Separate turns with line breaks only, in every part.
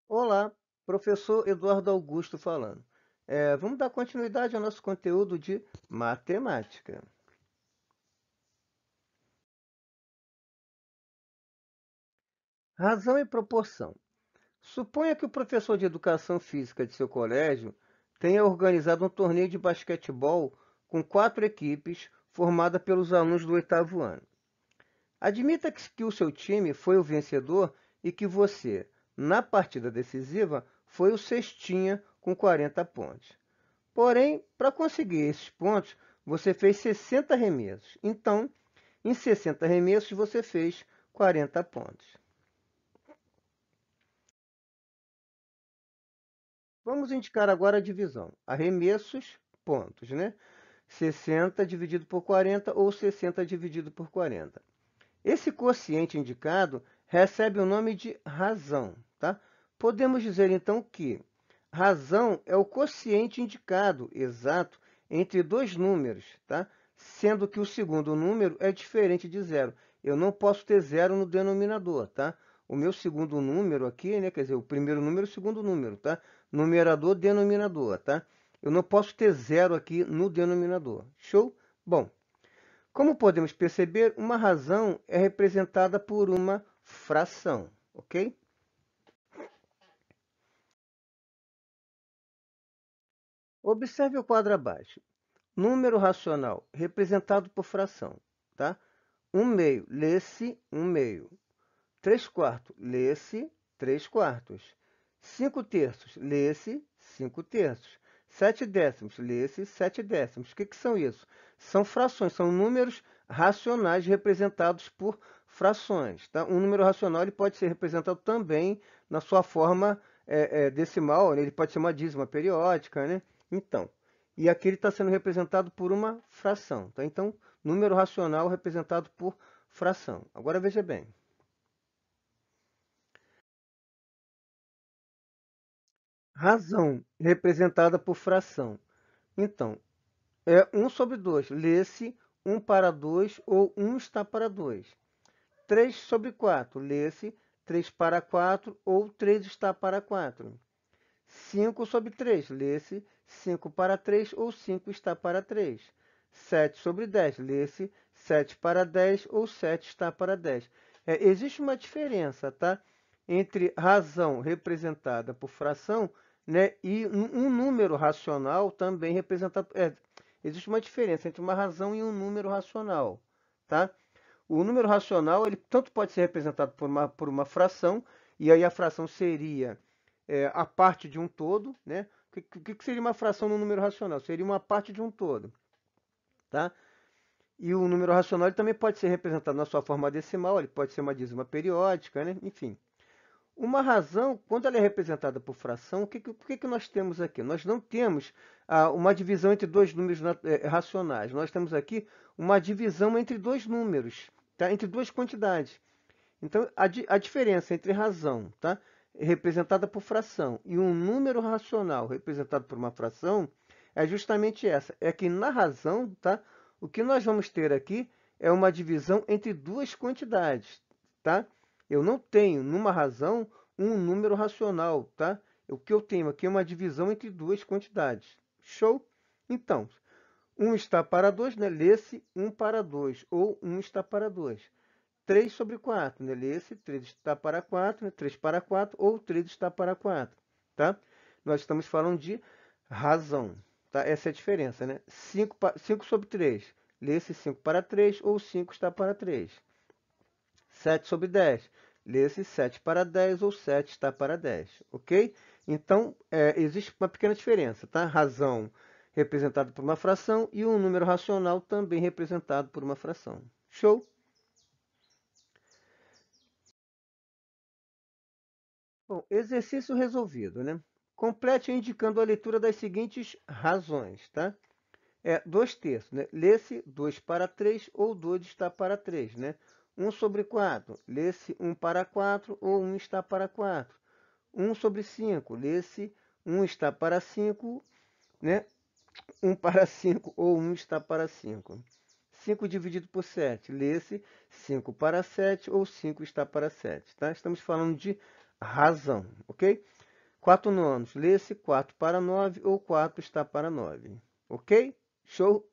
Olá, professor Eduardo Augusto falando. Vamos dar continuidade ao nosso conteúdo de matemática. Razão e proporção. Suponha que o professor de educação física de seu colégio tenha organizado um torneio de basquetebol com 4 equipes formada pelos alunos do oitavo ano. Admita que o seu time foi o vencedor e que você, na partida decisiva, foi o cestinha com 40 pontos. Porém, para conseguir esses pontos, você fez 60 arremessos. Então, em 60 arremessos, você fez 40 pontos. Vamos indicar agora a divisão. Arremessos, pontos, né? 60 dividido por 40 ou 60 dividido por 40. Esse quociente indicado recebe o nome de razão, tá? Podemos dizer então que razão é o quociente indicado exato entre dois números, tá? Sendo que o segundo número é diferente de zero. Eu não posso ter zero no denominador, tá? O meu segundo número aqui, né? Quer dizer, o primeiro número e o segundo número, tá? Numerador, denominador, tá? Eu não posso ter zero aqui no denominador. Show? Bom, como podemos perceber, uma razão é representada por uma fração, ok? Observe o quadro abaixo. Número racional representado por fração, tá? 1/2, lê-se 1/2. 3/4, lê-se 3/4. 5/3, lê-se 5/3. 7/10, lê-se 7/10. O que são isso? São frações, são números racionais representados por frações. Tá? Um número racional ele pode ser representado também na sua forma decimal, né? Ele pode ser uma dízima periódica, né? Então, e aqui ele está sendo representado por uma fração. Tá? Então, número racional representado por fração. Agora veja bem. Razão, representada por fração. Então, é 1/2. Lê-se 1/2 ou 1 está para 2. 3/4. Lê-se 3/4 ou 3 está para 4. 5/3. Lê-se 5/3 ou 5 está para 3. 7/10. Lê-se 7/10 ou 7 está para 10. Existe uma diferença, tá? Entre razão representada por fração, né, e um número racional também representado. Existe uma diferença entre uma razão e um número racional, tá? O número racional ele tanto pode ser representado por uma fração, e aí a fração seria a parte de um todo, né? O que seria uma fração no número racional? Seria uma parte de um todo, tá? E o número racional ele também pode ser representado na sua forma decimal, ele pode ser uma dízima periódica, né? Enfim. Uma razão, quando ela é representada por fração, o que nós temos aqui? Nós não temos uma divisão entre dois números racionais. Nós temos aqui uma divisão entre dois números, tá? Entre duas quantidades. Então, a diferença entre razão, tá? Representada por fração, e um número racional representado por uma fração, é justamente essa. É que na razão, tá? O que nós vamos ter aqui é uma divisão entre duas quantidades, tá? Eu não tenho, numa razão, um número racional, tá? O que eu tenho aqui é uma divisão entre duas quantidades. Show? Então, 1 está para 2, né? Lê-se 1 para 2, ou 1 está para 2. 3/4, né? Lê-se 3 está para 4, né? 3 para 4, ou 3 está para 4, tá? Nós estamos falando de razão, tá? Essa é a diferença, né? 5/3, lê-se 5 para 3, ou 5 está para 3. 7/10, lê-se 7 para 10, ou 7 está para 10, ok? Então, existe uma pequena diferença, tá? Razão representada por uma fração e um número racional também representado por uma fração. Show? Bom, exercício resolvido, né? Complete indicando a leitura das seguintes razões, tá? 2/3, né? Lê-se 2 para 3 ou 2 está para 3, né? 1/4, lê-se 1 para 4 ou 1 está para 4. 1/5, lê-se 1 está para 5, né? 1 para 5 ou 1 está para 5. 5 dividido por 7, lê-se 5 para 7 ou 5 está para 7, tá? Estamos falando de razão, ok? 4 nonos, lê-se 4 para 9 ou 4 está para 9. Ok? Show?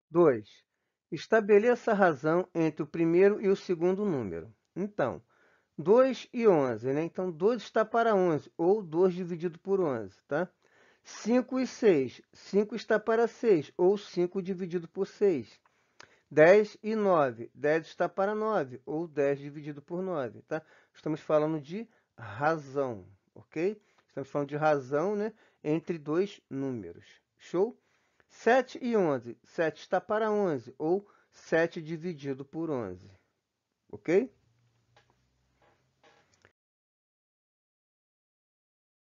2. Estabeleça a razão entre o primeiro e o segundo número. Então, 2 e 11, né? Então, 2 está para 11, ou 2 dividido por 11, tá? 5 e 6, 5 está para 6, ou 5 dividido por 6. 10 e 9, 10 está para 9, ou 10 dividido por 9, tá? Estamos falando de razão, ok? Estamos falando de razão, né, entre dois números. Show? 7 e 11, 7 está para 11, ou 7 dividido por 11, ok?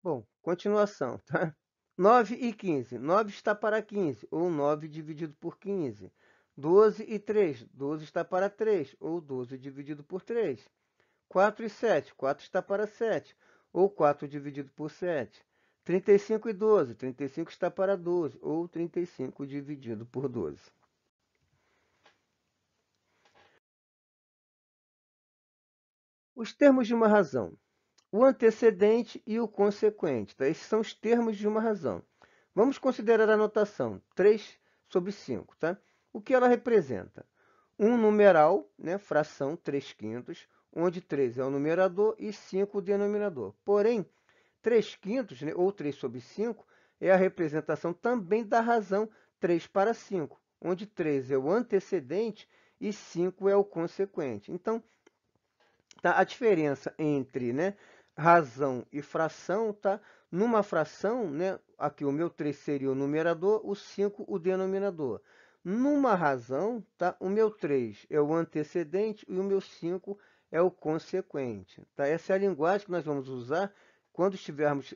Bom, continuação, tá? 9 e 15, 9 está para 15, ou 9 dividido por 15. 12 e 3, 12 está para 3, ou 12 dividido por 3. 4 e 7, 4 está para 7, ou 4 dividido por 7. 35 e 12, 35 está para 12, ou 35 dividido por 12. Os termos de uma razão. O antecedente e o consequente. Tá? Esses são os termos de uma razão. Vamos considerar a notação 3 sobre 5. Tá? O que ela representa? Um numeral, né, fração 3 quintos, onde 3 é o numerador e 5 o denominador. Porém, 3 quintos, né, ou 3 sobre 5, é a representação também da razão 3 para 5, onde 3 é o antecedente e 5 é o consequente. Então, tá, a diferença entre, né, razão e fração, tá? Numa fração, né, aqui o meu 3 seria o numerador, o 5 o denominador. Numa razão, tá? O meu 3 é o antecedente e o meu 5 é o consequente. Tá? Essa é a linguagem que nós vamos usar quando estivermos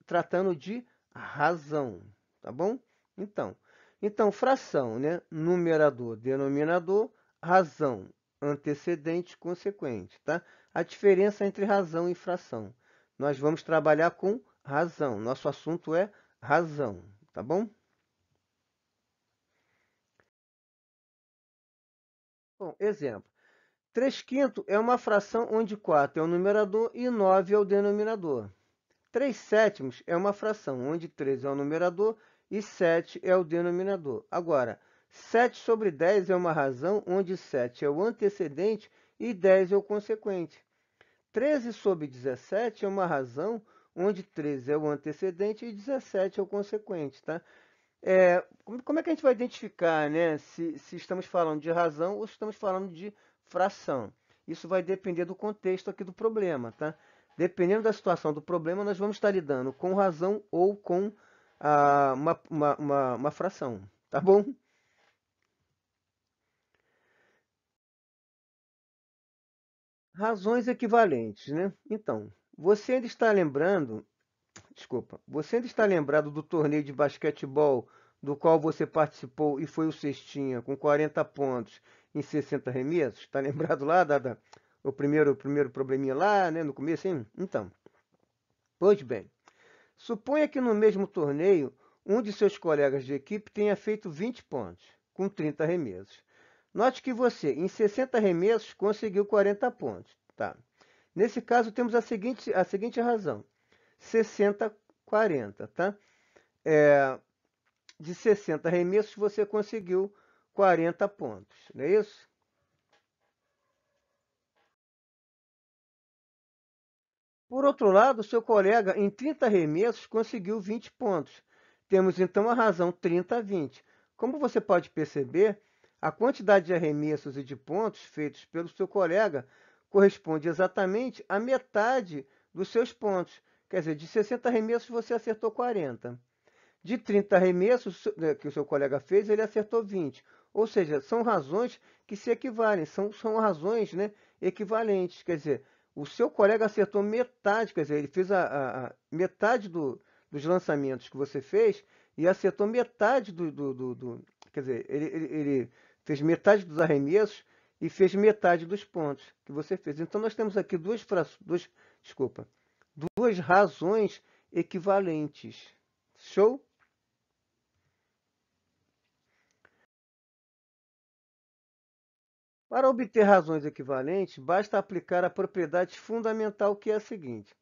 tratando de razão, tá bom? Então, fração, né? Numerador, denominador, razão, antecedente, consequente, tá? A diferença entre razão e fração. Nós vamos trabalhar com razão. Nosso assunto é razão, tá bom? Bom, exemplo. 3 quintos é uma fração onde 4 é o numerador e 9 é o denominador. 3 sétimos é uma fração onde 3 é o numerador e 7 é o denominador. Agora, 7 sobre 10 é uma razão onde 7 é o antecedente e 10 é o consequente. 13 sobre 17 é uma razão onde 13 é o antecedente e 17 é o consequente, tá? Como é que a gente vai identificar, né, se estamos falando de razão ou se estamos falando de fração? Isso vai depender do contexto aqui do problema, tá? Dependendo da situação do problema, nós vamos estar lidando com razão ou com uma fração, tá bom? Razões equivalentes, né? Então, você ainda está lembrando Desculpa. Você ainda está lembrado do torneio de basquetebol do qual você participou e foi o cestinha com 40 pontos em 60 arremessos? Está lembrado lá o primeiro probleminha lá, né, no começo, hein? Então, pois bem, suponha que no mesmo torneio um de seus colegas de equipe tenha feito 20 pontos, com 30 arremessos. Note que você, em 60 arremessos, conseguiu 40 pontos. Tá? Nesse caso, temos a seguinte razão. 60, 40, tá? De 60 arremessos, você conseguiu 40 pontos, não é isso? Por outro lado, seu colega, em 30 arremessos, conseguiu 20 pontos. Temos, então, a razão 30 a 20. Como você pode perceber, a quantidade de arremessos e de pontos feitos pelo seu colega corresponde exatamente à metade dos seus pontos. Quer dizer, de 60 arremessos, você acertou 40. De 30 arremessos que o seu colega fez, ele acertou 20. Ou seja, são razões que se equivalem, são razões, né, equivalentes. Quer dizer, o seu colega acertou metade, quer dizer, ele fez a metade dos lançamentos que você fez e acertou metade quer dizer, ele fez metade dos arremessos e fez metade dos pontos que você fez. Então, nós temos aqui duas razões equivalentes. Show? Para obter razões equivalentes, basta aplicar a propriedade fundamental, que é a seguinte: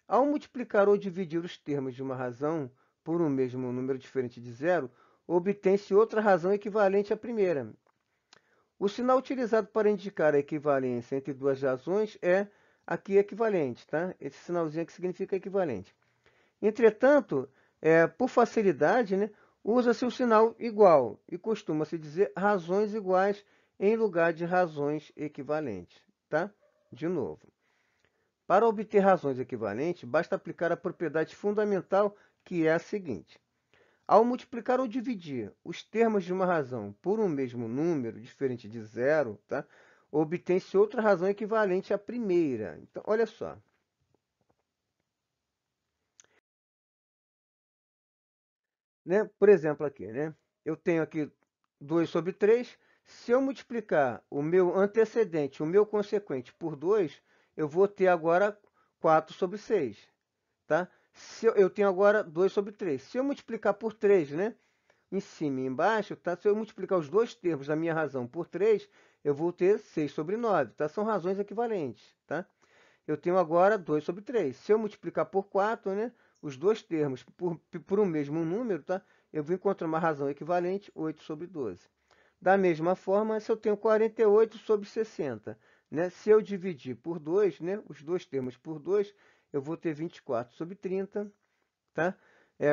ao multiplicar ou dividir os termos de uma razão por um mesmo número diferente de zero, obtém-se outra razão equivalente à primeira. O sinal utilizado para indicar a equivalência entre duas razões é aqui equivalente, tá? Esse sinalzinho aqui significa equivalente. Entretanto, por facilidade, né, usa-se o sinal igual e costuma-se dizer razões iguais em lugar de razões equivalentes, tá? De novo. Para obter razões equivalentes, basta aplicar a propriedade fundamental, que é a seguinte: ao multiplicar ou dividir os termos de uma razão por um mesmo número diferente de zero, tá? Obtém-se outra razão equivalente à primeira. Então, olha só. Né? Por exemplo, aqui, né? Eu tenho aqui 2 sobre 3. Se eu multiplicar o meu antecedente, o meu consequente, por 2, eu vou ter agora 4 sobre 6. Tá? Se eu tenho agora 2 sobre 3. Se eu multiplicar por 3, né? Em cima e embaixo, tá? Se eu multiplicar os dois termos da minha razão por 3, eu vou ter 6 sobre 9. Tá? São razões equivalentes. Tá? Eu tenho agora 2 sobre 3. Se eu multiplicar por 4, né, os dois termos por um mesmo número, tá, eu vou encontrar uma razão equivalente, 8 sobre 12. Da mesma forma, se eu tenho 48 sobre 60, né, se eu dividir por 2, né, os dois termos por 2, eu vou ter 24 sobre 30, tá?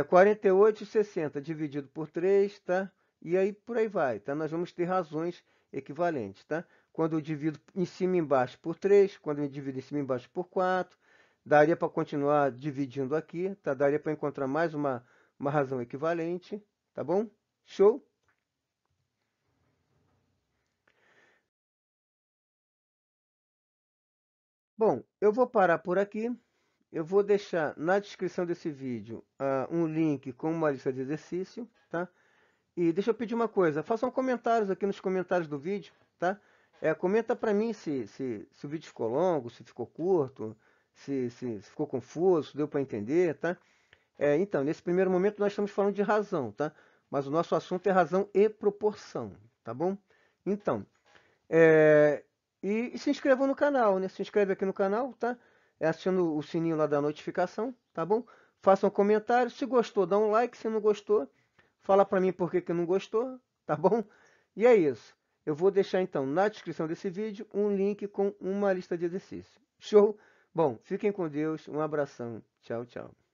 48 e 60 dividido por 3, tá? E aí por aí vai, tá? Nós vamos ter razões equivalentes, tá? Quando eu divido em cima e embaixo por 3, quando eu divido em cima e embaixo por 4, daria para continuar dividindo aqui, tá? Daria para encontrar mais uma razão equivalente, tá bom? Show? Bom, eu vou parar por aqui. Eu vou deixar na descrição desse vídeo um link com uma lista de exercício, tá? E deixa eu pedir uma coisa, façam comentários aqui nos comentários do vídeo, tá? Comenta para mim se o vídeo ficou longo, se ficou curto, se ficou confuso, se deu para entender, tá? Então, nesse primeiro momento nós estamos falando de razão, tá? Mas o nosso assunto é razão e proporção, tá bom? Então, é, e se inscrevam no canal, né? Se inscreve aqui no canal, tá? Aciona o sininho lá da notificação, tá bom? Façam um comentário. Se gostou, dá um like. Se não gostou, fala pra mim por que que não gostou, tá bom? E é isso. Eu vou deixar então na descrição desse vídeo um link com uma lista de exercícios. Show? Bom, fiquem com Deus. Um abração. Tchau, tchau.